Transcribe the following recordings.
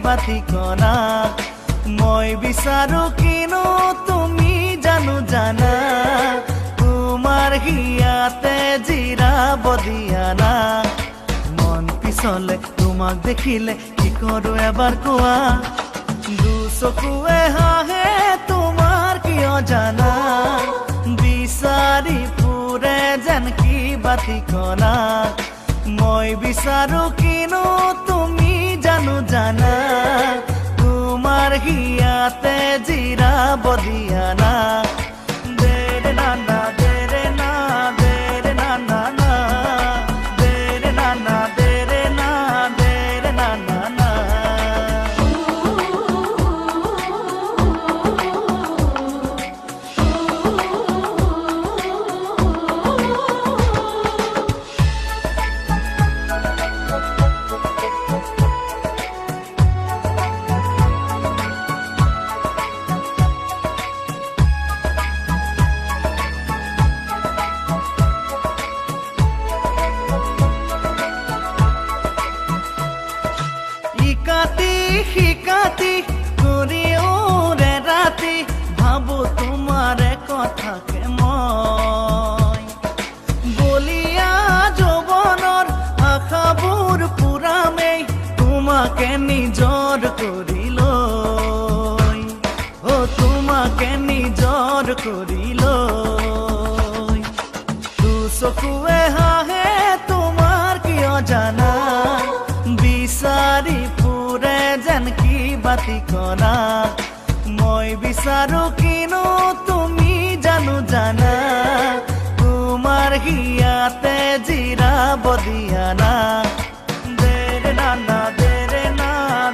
বাতি কণা মই বিচাৰো কিনো তুমি জানো জানা তোমাৰ হিয়াতে জিৰাব দিয়া না মন পিছলে তোমাক দেখিলে কি কৰো এবাৰ কোৱা দুচকুৱে হাঁহে তোমাৰ কিয় জানা বিচাৰি ফুৰে যেন কি বাতি কণা মই বিচাৰো কিনো তুমি জানো জানা তোমাৰ হিয়াতে জিৰাব দিয়া না দেৰে না না দেৰে না দেৰে না না না দেৰে না না দেৰে না দেৰে না না না শিকাতি কৰি ওৰে ৰাতি ভাবো তোমাৰে কথাকে মই বলিয়া যৌৱনৰ আশাবোৰ পুৰামেই তোমাকে নিজৰ কৰি লৈ তোমাকে নিজৰ কৰি লৈ দুচকুৱে হাঁহে তোমাৰ কিয় জানা বিচাৰি ফুৰে যেন কি বাতি কণা মই বিচাৰো কিনো তুমি জানো জানা তোমাৰ হিয়াতে জিৰাব দিয়া না দেৰে না না দেৰে না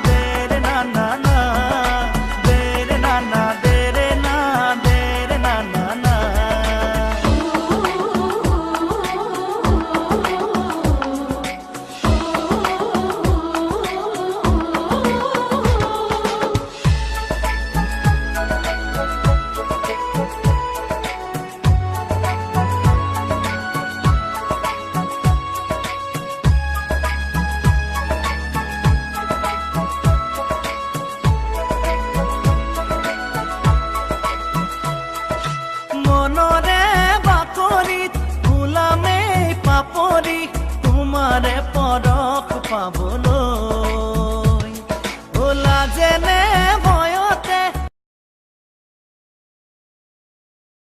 দেৰে না না না দেৰে না না দেৰে না দেৰে না না না মনৰে বাকৰিত ফুলামেই পাপৰি তোমাৰে পৰশ পাবলৈ লাজেনে